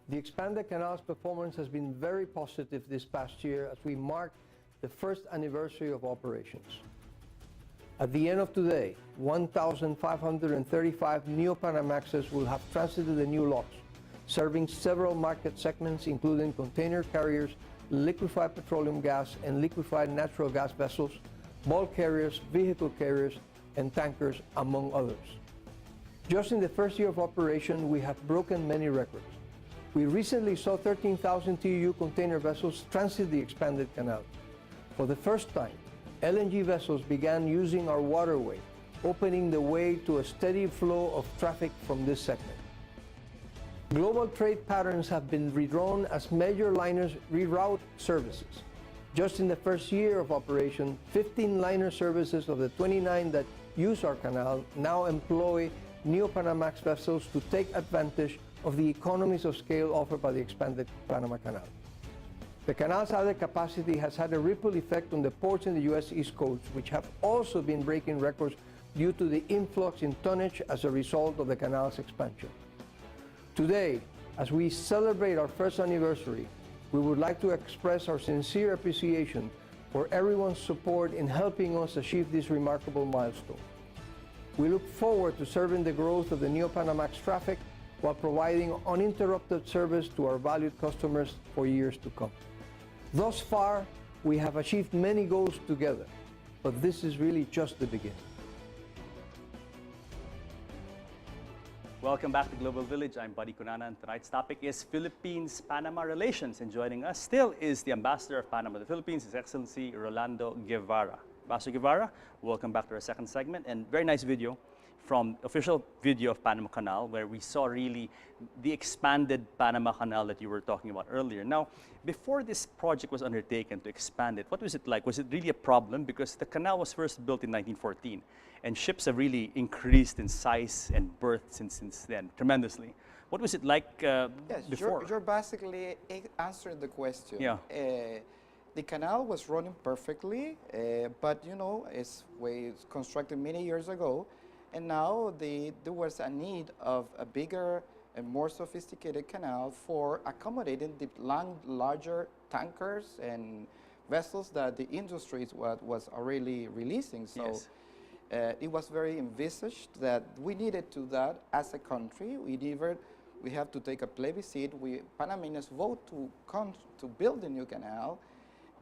The expanded canal's performance has been very positive this past year as we mark the first anniversary of operations. At the end of today, 1,535 Neo-Panamaxes will have transited the new locks, serving several market segments including container carriers, liquefied petroleum gas and liquefied natural gas vessels, bulk carriers, vehicle carriers, and tankers, among others. Just in the first year of operation, we have broken many records. We recently saw 13,000 TEU container vessels transit the expanded canal. For the first time, LNG vessels began using our waterway, opening the way to a steady flow of traffic from this segment. Global trade patterns have been redrawn as major liners reroute services. Just in the first year of operation, 15 liner services of the 29 that use our canal now employ Neo-Panamax vessels to take advantage of the economies of scale offered by the expanded Panama Canal. The canal's added capacity has had a ripple effect on the ports in the U.S. East Coast, which have also been breaking records due to the influx in tonnage as a result of the canal's expansion. Today, as we celebrate our first anniversary, we would like to express our sincere appreciation for everyone's support in helping us achieve this remarkable milestone. We look forward to serving the growth of the Neo-Panamax traffic while providing uninterrupted service to our valued customers for years to come. Thus far, we have achieved many goals together, but this is really just the beginning. Welcome back to Global Village. I'm Buddy Cunana, and tonight's topic is Philippines-Panama relations. And joining us still is the Ambassador of Panama to the Philippines, His Excellency Rolando Guevara. Ambassador Guevara, welcome back to our second segment, and very nice video from official video of Panama Canal, where we saw really the expanded Panama Canal that you were talking about earlier. Now, before this project was undertaken to expand it, what was it like? Was it really a problem? Because the canal was first built in 1914, and ships have really increased in size and berth since then, tremendously. What was it like before? You're basically answering the question. Yeah. The canal was running perfectly, but you know, it was constructed many years ago. And now there was a need of a bigger and more sophisticated canal for accommodating the larger tankers and vessels that the industry was already releasing. So Yes. It was very envisaged that we needed to that as a country. We have to take a plebiscite. Panamanians vote to build the new canal.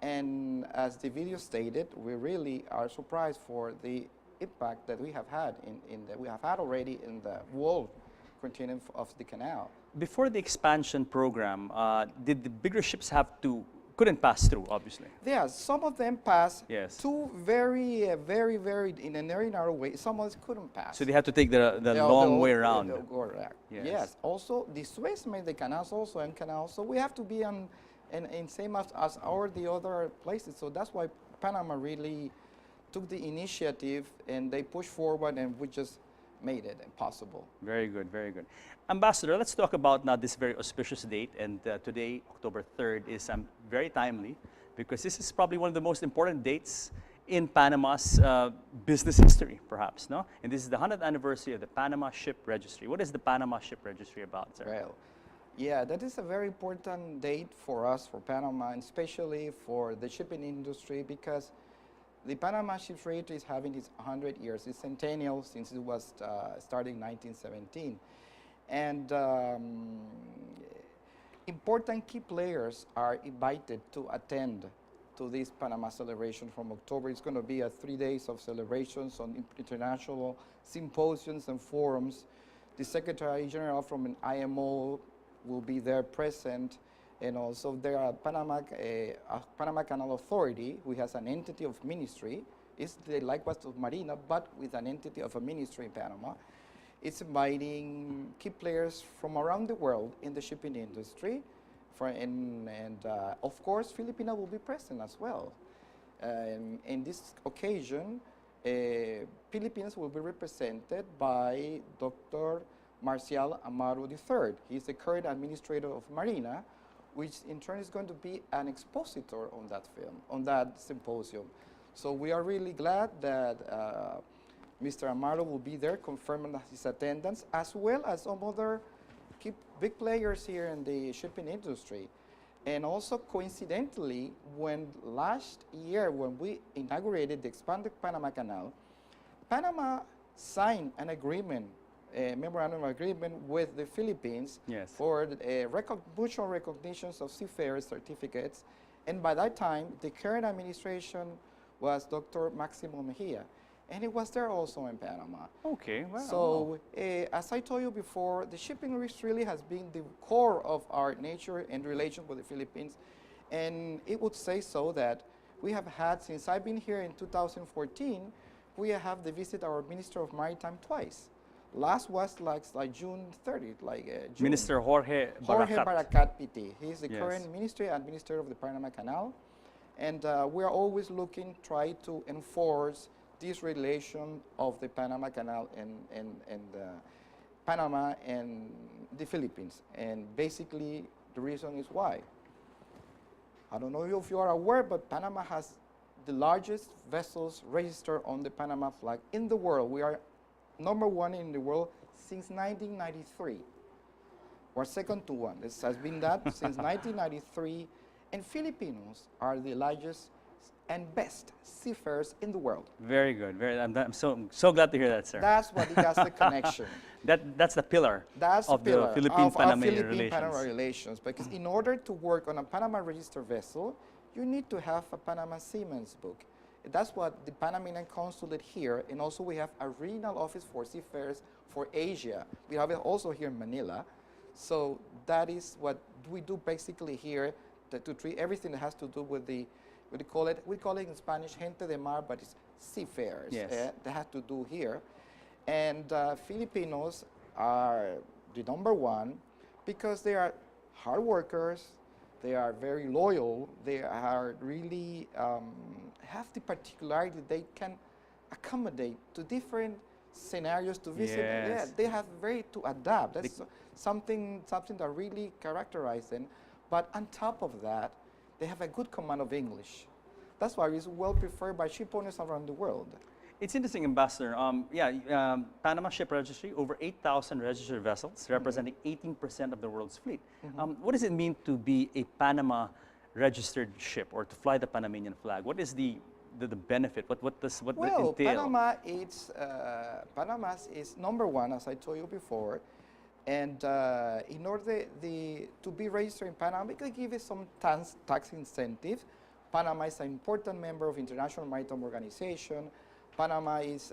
And as the video stated, we really are surprised for the impact that we have had already in the wall continent of the canal. Before the expansion program, did the bigger ships couldn't pass through, obviously? Yeah, some of them passed. Yes. Two very in a very narrow way. Some of them couldn't pass. So they had to take the long way around. Yes. Also, the Suez made the canals also and canals. So we have to be in same as all the other places. So that's why Panama really took the initiative and they pushed forward, and we just made it possible. Very good, very good. Ambassador, let's talk about now this very auspicious date, and today, October 3rd, is very timely because this is probably one of the most important dates in Panama's business history, perhaps, no? And this is the 100th anniversary of the Panama Ship Registry. What is the Panama Ship Registry about, sir? Well, yeah, that is a very important date for us, for Panama, and especially for the shipping industry, because the Panama Ship Registry is having its 100 years. It's centennial since it was started in 1917. And important key players are invited to attend to this Panama celebration from October. It's going to be 3 days of celebrations on international symposiums and forums. The Secretary General from an IMO will be there present. And also there are Panama Canal Authority, who has an entity of ministry. It's likewise of Marina, but with an entity of a ministry in Panama. It's inviting key players from around the world in the shipping industry. Of course, Filipina will be present as well. In this occasion, Philippines will be represented by Dr. Marcial Amaro III. He's the current administrator of Marina, which in turn is going to be an expositor on that film, on that symposium. So we are really glad that Mr. Amaro will be there, confirming his attendance, as well as some other key big players here in the shipping industry. And also coincidentally, when last year, when we inaugurated the expanded Panama Canal, Panama signed an agreement, a memorandum of agreement with the Philippines Yes. for mutual recognitions of seafarers certificates. And by that time, the current administration was Dr. Maximo Mejia. And he was there also in Panama. Okay, wow. So, as I told you before, the shipping industry really has been the core of our nature and relations with the Philippines. And it would say so that we have had, since I've been here in 2014, we have the visit our Minister of Maritime twice. Last was like June 30th, June. Minister Jorge Jorge Baracat. Baracat Piti. He's the Yes. current minister and minister of the Panama Canal. And we are always looking, try to enforce this relation of the Panama Canal and Panama and the Philippines. And basically, the reason is why. I don't know if you are aware, but Panama has the largest vessels registered on the Panama flag in the world. We are #1 in the world since 1993. We're second to one. This has been that since 1993. And Filipinos are the largest and best seafarers in the world. Very good. I'm so glad to hear that, sir. That's what it has the connection. That's the pillar That's of the pillar the Philippine-Panama Philippine-Panama relations. relations. Because in order to work on a Panama registered vessel, you need to have a Panama Seaman's Book. That's what the Panamanian consulate here, and also we have a regional office for seafarers for Asia. We have it also here in Manila. So that is what we do basically here, to treat everything that has to do with the, we call it in Spanish, gente de mar, but it's seafarers. Yes. That have to do here. And Filipinos are the #1 because they are hard workers, they are very loyal, they are really have the particularity they can accommodate to different scenarios to visit. Yes. Yeah, they have very to adapt. That's something that really characterizes them. But on top of that, they have a good command of English. That's why it's well preferred by ship owners around the world. It's interesting, Ambassador. Panama Ship Registry, over 8,000 registered vessels, representing 18% of the world's fleet. What does it mean to be a Panama registered ship or to fly the Panamanian flag? What is the benefit? What does it Well, entail? Panama is #1, as I told you before. And in order to be registered in Panama, we could give it some tax incentive. Panama is an important member of International Maritime Organization. Panama is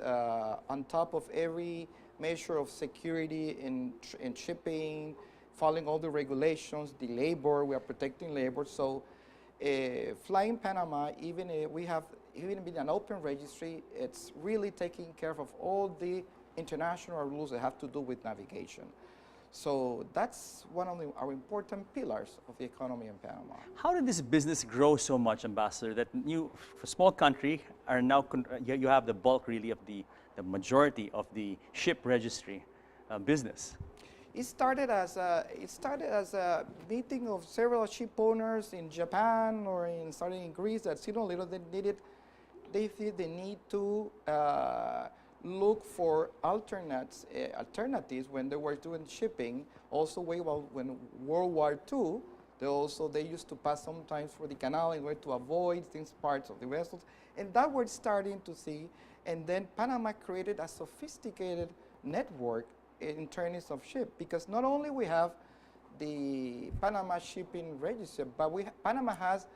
on top of every measure of security in shipping, following all the regulations, the labor, we are protecting labor. So flying Panama, even we have been an open registry, it's really taking care of all the international rules that have to do with navigation. So that's one of our important pillars of the economy in Panama. How did this business grow so much, Ambassador, that you, for a small country, are now you have the bulk really of the majority of the ship registry business? It started as a meeting of several ship owners in Japan or starting in Greece that they feel the need to look for alternatives when they were doing shipping. Also, when World War II, they used to pass sometimes for the canal in order to avoid these parts of the vessels, and that we're starting to see. And then Panama created a sophisticated network in terms of ship, because not only we have the Panama shipping register, but Panama has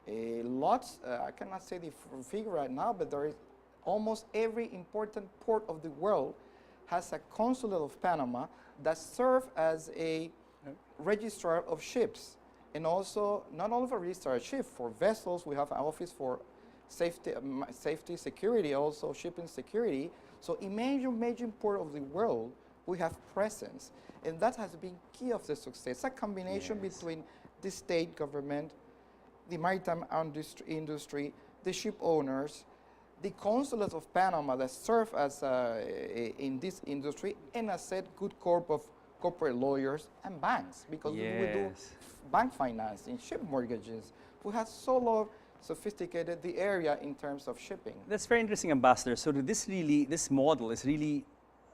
lots. I cannot say the figure right now, but there is almost every important port of the world has a consulate of Panama that serve as a registrar of ships. And also, not only for registrar of ships, for vessels, we have an office for safety, security, also shipping security. So in major port of the world, we have presence. And that has been key of the success, a combination between the state government, the maritime industry, the ship owners, the consulate of Panama that serve as in this industry, and as said, good corporate lawyers and banks, because we do bank financing, ship mortgages. We have so sophisticated the area in terms of shipping. That's very interesting, Ambassador. So this model is really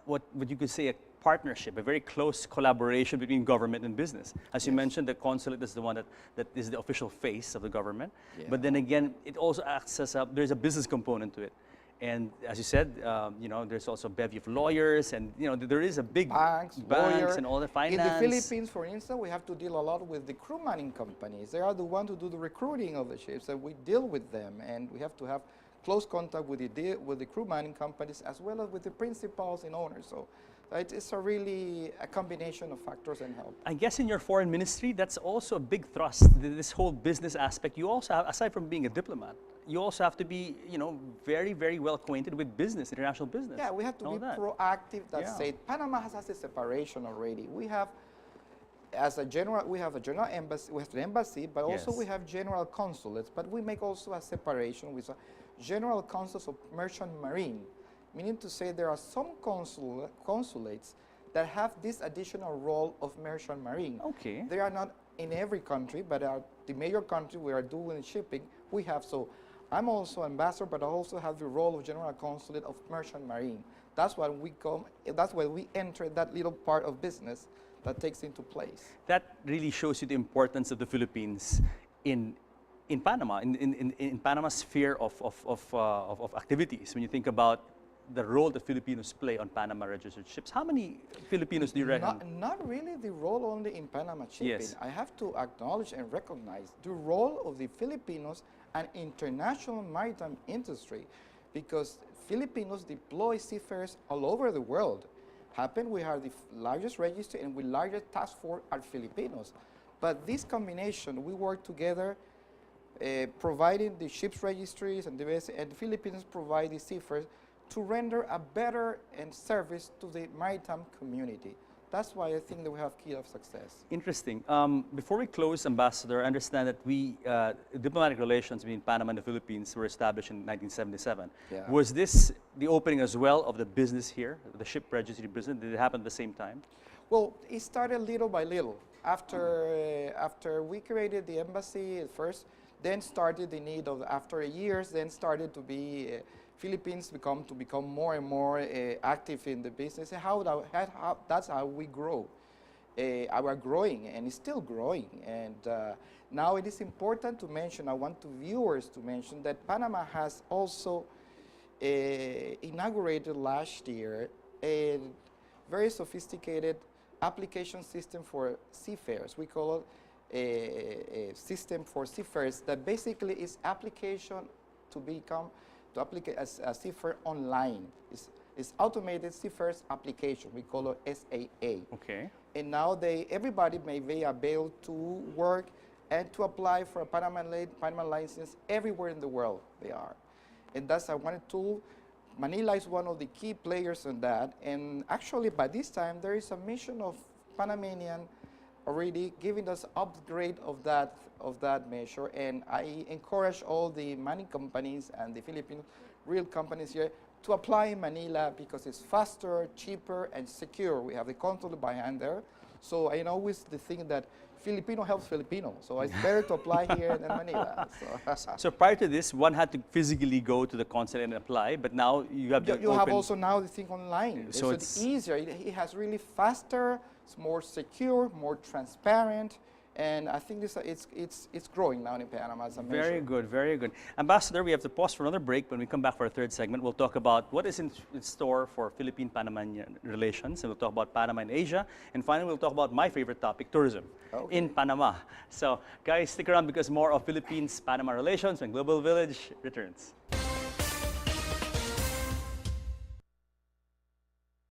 what you could say a partnership, a very close collaboration between government and business. As you mentioned, the consulate is the one that is the official face of the government. Yeah. But then again, it also acts as there's a business component to it. And as you said, there's also a bevy of lawyers, and there is a big Banks, lawyers, and all the finance. In the Philippines, for instance, we have to deal a lot with the crew manning companies. They are the ones who do the recruiting of the ships, and we deal with them, and we have to have close contact with the crew manning companies as well as with the principals and owners. So it's really a combination of factors and help. I guess in your foreign ministry, that's also a big thrust, this whole business aspect. You also have, aside from being a diplomat, you also have to be, very, very well acquainted with business, international business. Yeah, we have to all be that. proactive. That's Yeah. it. Panama has a separation already. We have, we have a general embassy, we have an embassy, but also Yes. we have general consulates. But we make also a separation with a general consuls of merchant marine, meaning to say there are some consulates that have this additional role of merchant marine. Okay. They are not in every country, but the major country we are doing shipping, we have. So I'm also ambassador, but I also have the role of general consulate of merchant marine. That's why we enter that little part of business that takes into place. That really shows you the importance of the Philippines in Panama, in Panama's sphere of activities. When you think about the role that Filipinos play on Panama registered ships, how many Filipinos do you reckon? Not really the role only in Panama shipping. Yes. I have to acknowledge and recognize the role of the Filipinos and international maritime industry, because Filipinos deploy seafarers all over the world. We have the largest registry and with largest task force are Filipinos. But this combination, we work together, providing the ships registries and the Filipinos provide the seafarers to render a better service to the maritime community. That's why I think that we have key of success. Interesting. Before we close, Ambassador, I understand that diplomatic relations between Panama and the Philippines were established in 1977. Yeah. Was this the opening as well of the business here, the ship registry business? Did it happen at the same time? Well, it started little by little. After we created the embassy at first, then started the need of, after years, then started to be Philippines to become more and more active in the business. That's how we grow. We are growing, and it's still growing. And now it is important to mention, I want viewers to mention that Panama has also inaugurated last year a very sophisticated application system for seafarers. We call it a system for seafarers that basically is application to apply as a seafarer online. It's automated seafarers application. We call it SAA. Okay. And now everybody may be able to work and to apply for a Panama license everywhere in the world they are. And that's one tool. Manila is one of the key players in that. And actually, by this time, there is a mission of Panamanian already giving us upgrade of that measure. And I encourage all the mining companies and the Philippine real companies here to apply in Manila because it's faster, cheaper, and secure. We have the consulate behind there. So I always think that Filipino helps Filipino. So it's better to apply here than Manila. So prior to this, one had to physically go to the consulate and apply, but now you have you have also now the thing online. So it's easier. It has really faster, it's more secure, more transparent. And I think it's growing now in Panama as a measure. Very good, very good. Ambassador, we have to pause for another break. When we come back for our third segment, we'll talk about what is in store for Philippine-Panamanian relations, and we'll talk about Panama and Asia. And finally, we'll talk about my favorite topic, tourism in Panama. So, guys, stick around because more of Philippines-Panama relations when Global Village returns.